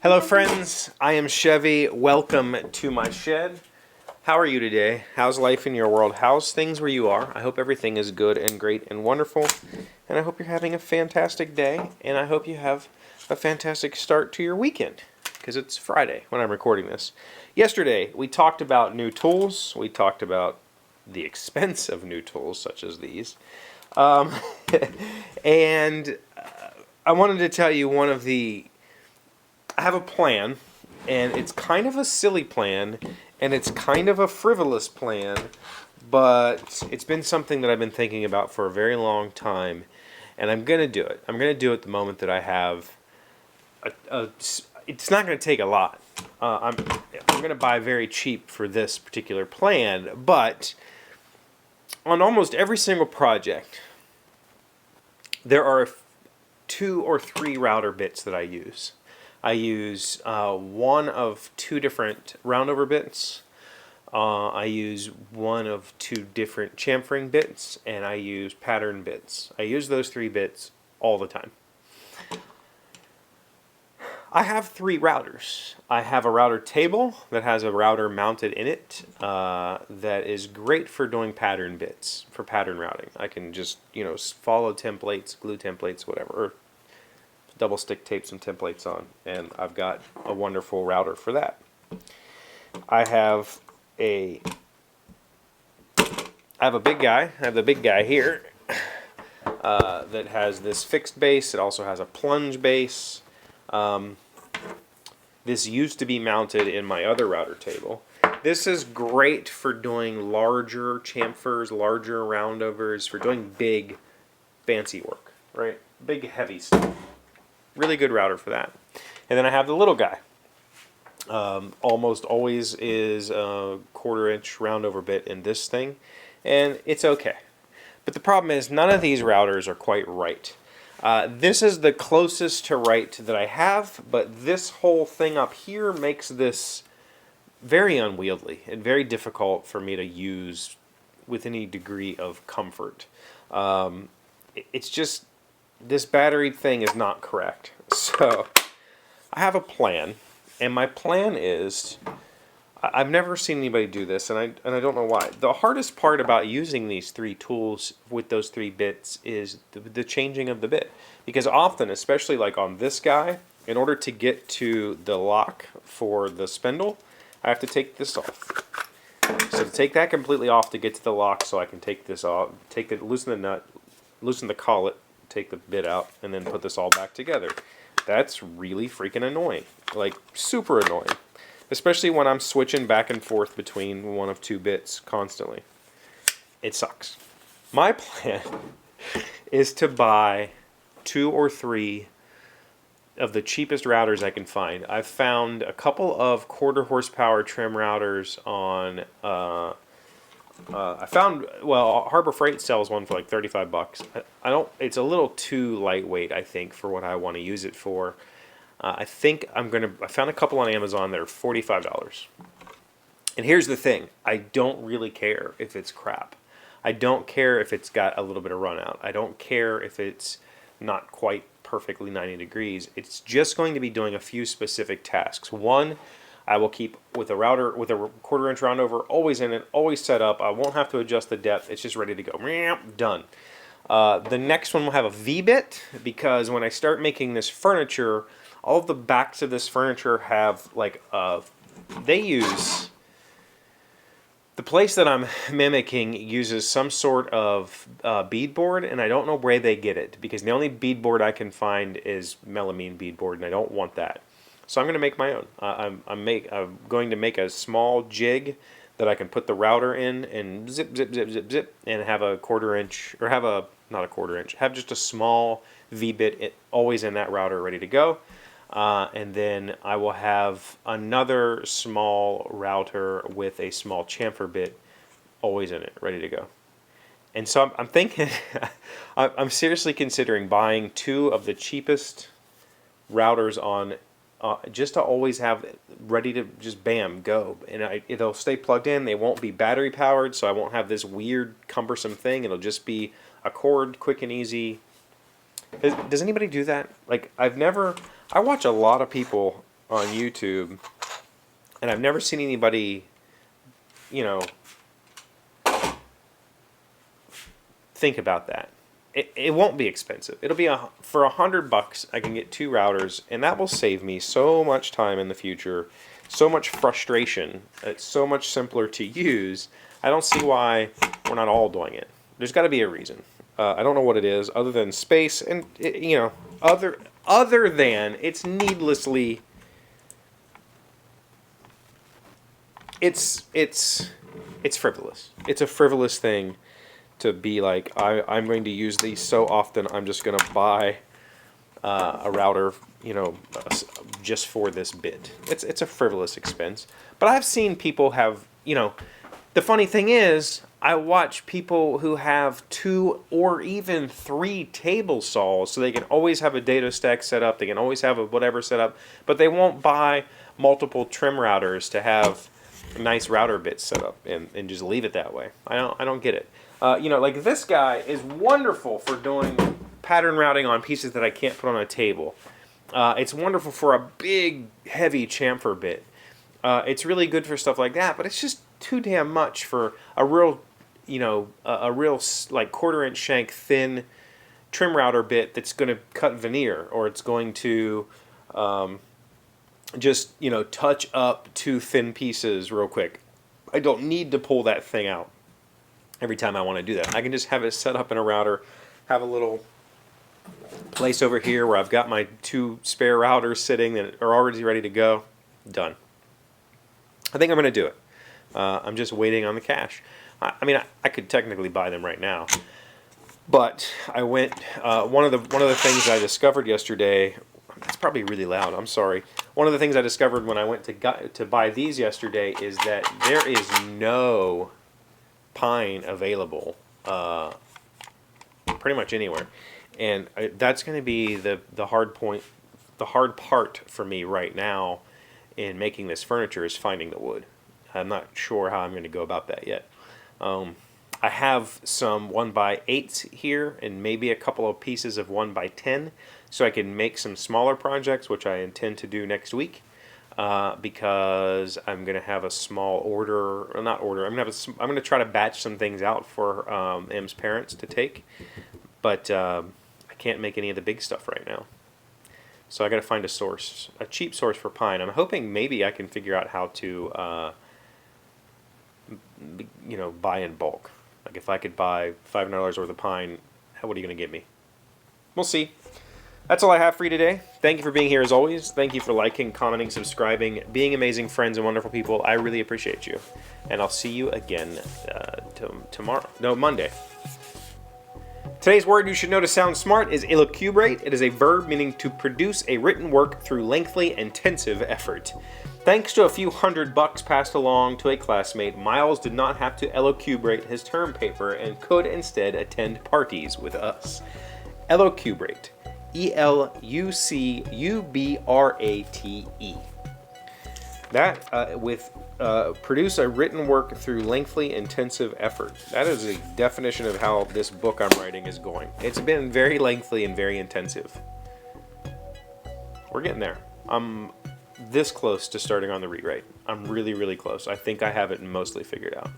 Hello friends, I am Chevee. Welcome to my shed. How are you today? How's life in your world? How's things where you are? I hope everything is good and great and wonderful. And I hope you're having a fantastic day. And I hope you have a fantastic start to your weekend. Because it's Friday when I'm recording this. Yesterday, we talked about new tools. We talked about the expense of new tools such as these. And I wanted to tell you I have a plan, and it's kind of a silly plan, and it's kind of a frivolous plan, but it's been something that I've been thinking about for a very long time, and I'm going to do it. I'm going to do it the moment that I have it's not going to take a lot. I'm going to buy very cheap for this particular plan, but on almost every single project, there are 2 or 3 router bits that I use. I use one of 2 different roundover bits. I use one of 2 different chamfering bits, and I use pattern bits. I use those 3 bits all the time. I have 3 routers. I have a router table that has a router mounted in it that is great for doing pattern bits, for pattern routing. I can just, follow templates, glue templates, whatever, or double stick tape some templates on, and I've got a wonderful router for that. I have a big guy. I have the big guy here that has this fixed base. It also has a plunge base. This used to be mounted in my other router table. This is great for doing larger chamfers, larger roundovers, for doing big, fancy work, right? Big, heavy stuff. Really good router for that. And then I have the little guy. Almost always is a 1/4 inch roundover bit in this thing, and it's okay. But the problem is none of these routers are quite right. This is the closest to right that I have, but this whole thing up here makes this very unwieldy and very difficult for me to use with any degree of comfort. It's just, this battery thing is not correct. So I have a plan, and my plan is, I've never seen anybody do this, and I don't know why. The hardest part about using these 3 tools with those 3 bits is the changing of the bit. Because often, especially like on this guy, in order to get to the lock for the spindle, I have to take this off. So to take that completely off to get to the lock, so I can take this off, loosen the nut, loosen the collet, take the bit out, and then put this all back together. That's really freaking annoying. Like, super annoying. Especially when I'm switching back and forth between one of 2 bits constantly. It sucks. My plan is to buy 2 or 3 of the cheapest routers I can find. I've found a couple of 1/4 horsepower trim routers on Harbor Freight sells one for like $35. It's a little too lightweight, I think, for what I want to use it for. I found a couple on Amazon that are $45. And here's the thing, I don't really care if it's crap. I don't care if it's got a little bit of run out. I don't care if it's not quite perfectly 90 degrees. It's just going to be doing a few specific tasks. One, I will keep with a router with a 1/4 inch roundover always in it, always set up. I won't have to adjust the depth. It's just ready to go. Done. The next one will have a V-bit, because when I start making this furniture, all of the backs of this furniture have the place that I'm mimicking uses some sort of beadboard, and I don't know where they get it, because the only beadboard I can find is melamine beadboard, and I don't want that. So I'm going to make my own. I'm going to make a small jig that I can put the router in and zip, zip, zip, zip, zip, and have a 1/4 inch, or not a 1/4 inch, have just a small V-bit always in that router ready to go. And then I will have another small router with a small chamfer bit always in it, ready to go. And so I'm thinking, I'm seriously considering buying 2 of the cheapest routers on, just to always have ready to just bam, go. And it'll stay plugged in, they won't be battery powered, so I won't have this weird cumbersome thing. It'll just be a cord, quick and easy. Does anybody do that? Like, I watch a lot of people on YouTube, and I've never seen anybody, you know, think about that. It won't be expensive. It'll be for $100 I can get 2 routers, and that will save me so much time in the future, so much frustration. It's so much simpler to use. I don't see why we're not all doing it. There's got to be a reason. I don't know what it is, other than space, and you know, other than it's needlessly. It's frivolous. It's a frivolous thing to be like, I'm going to use these so often, I'm just going to buy a router, you know, just for this bit. It's a frivolous expense. But I've seen people have, you know, the funny thing is, I watch people who have 2 or even 3 table saws, so they can always have a data stack set up, they can always have a whatever set up, but they won't buy multiple trim routers to have nice router bits set up and just leave it that way. I don't get it. You know, like this guy is wonderful for doing pattern routing on pieces that I can't put on a table. It's wonderful for a big, heavy chamfer bit. It's really good for stuff like that, but it's just too damn much for a real, you know, a real like 1/4-inch shank thin trim router bit that's going to cut veneer, or it's going to just, you know, touch up 2 thin pieces real quick. I don't need to pull that thing out every time I want to do that. I can just have it set up in a router, have a little place over here where I've got my 2 spare routers sitting that are already ready to go. Done. I think I'm going to do it. I'm just waiting on the cash. I mean, I could technically buy them right now, but I went. One of the things I discovered yesterday. It's probably really loud. I'm sorry. One of the things I discovered when I went to buy these yesterday is that there is no pine available pretty much anywhere, and that's going to be the hard point. The hard part for me right now in making this furniture is finding the wood. I'm not sure how I'm going to go about that yet. I have some 1x8s here and maybe a couple of pieces of 1x10, so I can make some smaller projects, which I intend to do next week, because I'm going to have a small order, or not order, I'm going to try to batch some things out for M's parents to take, but I can't make any of the big stuff right now. So I got to find a source, a cheap source for pine. I'm hoping maybe I can figure out how to, you know, buy in bulk. Like if I could buy $500 worth of pine, what are you going to give me? We'll see. That's all I have for you today. Thank you for being here as always. Thank you for liking, commenting, subscribing, being amazing friends and wonderful people. I really appreciate you. And I'll see you again tomorrow. No, Monday. Today's word you should know to sound smart is elocubrate. It is a verb meaning to produce a written work through lengthy, intensive effort. Thanks to a few $100 passed along to a classmate, Miles did not have to elocubrate his term paper and could instead attend parties with us. Elocubrate. E-L-U-C-U-B-R-A-T-E. That with produce a written work through lengthy, intensive effort. That is a definition of how this book I'm writing is going. It's been very lengthy and very intensive. We're getting there. I'm this close to starting on the rewrite. I'm really, really close. I think I have it mostly figured out.